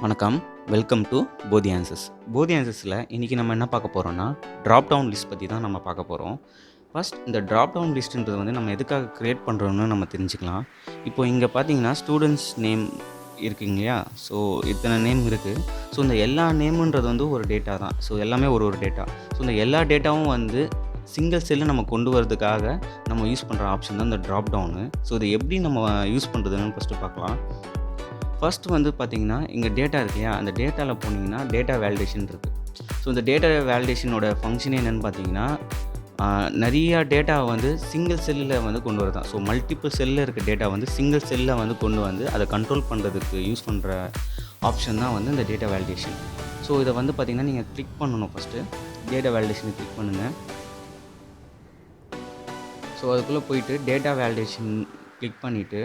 வணக்கம். Welcome to போதி answers. போதி ஆன்சர்ஸில் இன்றைக்கி நம்ம என்ன பார்க்க போகிறோம்னா, ட்ராப்டவுன் லிஸ்ட் பற்றி தான் நம்ம பார்க்க போகிறோம். ஃபர்ஸ்ட் இந்த ட்ராப்டவுன் லிஸ்ட்டுன்றது வந்து நம்ம எதுக்காக க்ரியேட் பண்ணுறோன்னு நம்ம தெரிஞ்சுக்கலாம். இப்போ இங்கே பார்த்தீங்கன்னா ஸ்டூடெண்ட்ஸ் நேம் இருக்குங்க இல்லையா? ஸோ இத்தனை நேம் இருக்குது. ஸோ இந்த எல்லா நேமுன்றது வந்து ஒரு டேட்டா தான். ஸோ எல்லாமே ஒரு டேட்டா. ஸோ இந்த எல்லா டேட்டாவும் வந்து சிங்கிள் செல்லு நம்ம கொண்டு வரதுக்காக நம்ம யூஸ் பண்ணுற ஆப்ஷன் தான் இந்த ட்ராப்டவுனு. ஸோ இது எப்படி நம்ம யூஸ் பண்ணுறதுன்னு ஃபஸ்ட்டு பார்க்கலாம். ஃபஸ்ட்டு வந்து பார்த்திங்கன்னா இங்கே டேட்டா இருக்கு இல்லையா, அந்த டேட்டாவில் போனீங்கன்னா டேட்டா வேலிடேஷன் இருக்குது. ஸோ இந்த டேட்டா வேலிடேஷனோட ஃபங்க்ஷன் என்னென்னு பார்த்தீங்கன்னா, நிறையா டேட்டாவை வந்து சிங்கிள் செல்லில் வந்து கொண்டு வரதான். ஸோ மல்டிபிள் செல்லில் இருக்க டேட்டா வந்து சிங்கிள் செல்லில் வந்து கொண்டு வந்து அதை கண்ட்ரோல் பண்ணுறதுக்கு யூஸ் பண்ணுற ஆப்ஷன் தான் வந்து இந்த டேட்டா வேலிடேஷன். ஸோ இதை வந்து பார்த்திங்கன்னா நீங்கள் கிளிக் பண்ணணும். ஃபஸ்ட்டு டேட்டா வேலிடேஷனை கிளிக் பண்ணுங்கள். ஸோ அதுக்குள்ளே போயிட்டு டேட்டா வேலிடேஷன் கிளிக் பண்ணிவிட்டு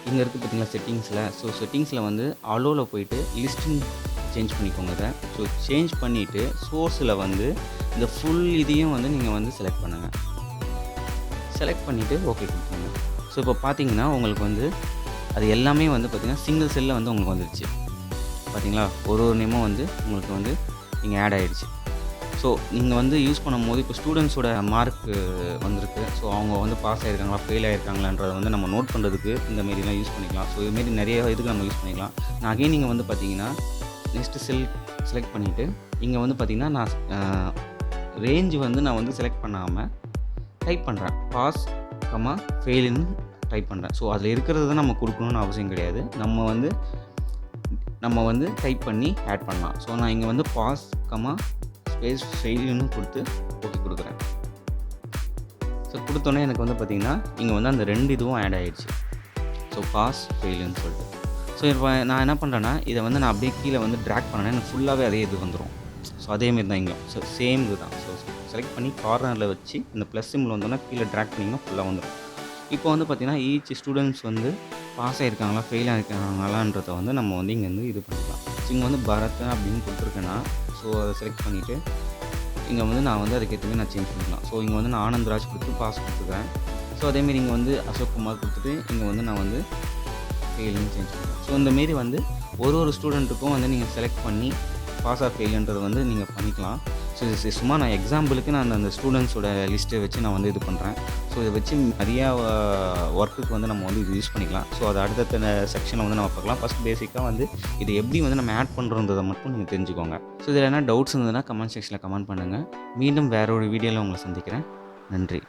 இங்கே இருக்குது பார்த்தீங்களா செட்டிங்ஸில். ஸோ செட்டிங்ஸில் வந்து அலோவில் போயிட்டு லிஸ்ட்டுன்னு சேஞ்ச் பண்ணிக்கோங்க இதை. ஸோ சேஞ்ச் பண்ணிவிட்டு சோர்ஸில் வந்து இந்த ஃபுல் இதையும் வந்து நீங்கள் வந்து செலக்ட் பண்ணுங்கள். செலக்ட் பண்ணிவிட்டு ஓகே கொடுத்துருங்க. ஸோ இப்போ பார்த்தீங்கன்னா உங்களுக்கு வந்து அது எல்லாமே வந்து பார்த்திங்கன்னா சிங்கிள் செல்லில் வந்து உங்களுக்கு வந்துடுச்சு. பார்த்தீங்களா, ஒரு நேமும் வந்து உங்களுக்கு வந்து நீங்கள் ஆட் ஆகிடுச்சு. ஸோ நீங்கள் வந்து யூஸ் பண்ணும்போது இப்போ ஸ்டூடெண்ட்ஸோட மார்க்கு வந்திருக்கு. ஸோ அவங்க வந்து பாஸ் ஆகிருக்காங்களா ஃபெயில் ஆகிருக்காங்களான்றதை வந்து நம்ம நோட் பண்ணுறதுக்கு இந்த மாரிலாம் யூஸ் பண்ணிக்கலாம். ஸோ இதுமாரி நிறைய இதுக்கு நம்ம யூஸ் பண்ணிக்கலாம். நான் அகைன் நீங்கள் வந்து பார்த்தீங்கன்னா நெக்ஸ்ட்டு செலக்ட் பண்ணிவிட்டு இங்கே வந்து பார்த்திங்கன்னா நான் ரேஞ்சு வந்து நான் வந்து செலக்ட் பண்ணாமல் டைப் பண்ணுறேன். பாஸ் ஃபெயிலுன்னு டைப் பண்ணுறேன். ஸோ அதில் இருக்கிறது தான் நம்ம கொடுக்கணுன்னு அவசியம் கிடையாது. நம்ம வந்து டைப் பண்ணி ஆட் பண்ணலாம். ஸோ நான் இங்கே வந்து பாஸ் ஸ்பேஸ் ஃபெயிலுன்னு கொடுத்து ஓகே கொடுக்குறேன். ஸோ கொடுத்தோன்னே எனக்கு வந்து பார்த்திங்கன்னா இங்கே வந்து அந்த ரெண்டு இதுவும் ஆட் ஆகிடுச்சு. ஸோ பாஸ் ஃபெயிலுன்னு சொல்லிட்டு. ஸோ இப்போ நான் என்ன பண்ணுறேன்னா இதை வந்து நான் அப்படியே கீழே வந்து ட்ராக் பண்ணேன்னா எனக்கு ஃபுல்லாகவே அதே இது வந்துடும். ஸோ அதேமாரி தான் இங்கே. ஸோ சேம் இது தான். ஸோ செலக்ட் பண்ணி கார்னரில் வச்சு இந்த ப்ளஸ் சிம்பிள் வந்தோன்னா கீழே ட்ராக் பண்ணிங்கன்னா ஃபுல்லாக வந்துடும். இப்போ வந்து பார்த்திங்கன்னா ஈச் ஸ்டூடெண்ட்ஸ் வந்து பாஸ் ஆகிருக்காங்களா ஃபெயில் ஆகிருக்காங்களான்றதை வந்து நம்ம வந்து இங்கே வந்து இது பண்ணிக்கலாம். ஸோ இங்கே வந்து பரத் அப்படின்னு கொடுத்துருக்கேன்னா ஸோ அதை செலக்ட் பண்ணிவிட்டு இங்கே வந்து நான் வந்து அதுக்கேற்ற நான் சேஞ்ச் பண்ணிக்கலாம். ஸோ இங்கே வந்து நான் ஆனந்த்ராஜ் கொடுத்து பாஸ் கொடுத்துக்கிறேன். ஸோ அதேமாரி இங்கே வந்து அசோக் குமார் கொடுத்துட்டு இங்கே வந்து நான் வந்து ஃபெயிலுன்னு சேஞ்ச் பண்ணுறேன். ஸோ இந்தமாரி வந்து ஒரு ஸ்டூடெண்ட்டுக்கும் வந்து நீங்கள் செலக்ட் பண்ணி பாஸ் ஆர் ஃபெயிலுன்றதை வந்து நீங்கள் பண்ணிக்கலாம். ஸோ இது சும்மா நான் எக்ஸாம்பிளுக்கு நான் அந்த ஸ்டூடெண்ட்ஸோட லிஸ்ட்டை வச்சு நான் வந்து இது பண்ணுறேன். ஸோ இதை வச்சு நிறையா ஒர்க்குக்கு வந்து நம்ம வந்து இது யூஸ் பண்ணிக்கலாம். ஸோ அது அடுத்த செக்ஷனில் வந்து நம்ம பார்க்கலாம். ஃபஸ்ட் பேசிக்காக வந்து இது எப்படி வந்து நம்ம ஆட் பண்ணுறதை மட்டும் நீங்கள் தெரிஞ்சுக்கோங்க. ஸோ இதில் என்ன டவுட்ஸ் இருந்ததுன்னா கமெண்ட் செக்ஷனில் கமெண்ட் பண்ணுங்கள். மீண்டும் வேற ஒரு வீடியோவில் உங்களை சந்திக்கிறேன். நன்றி.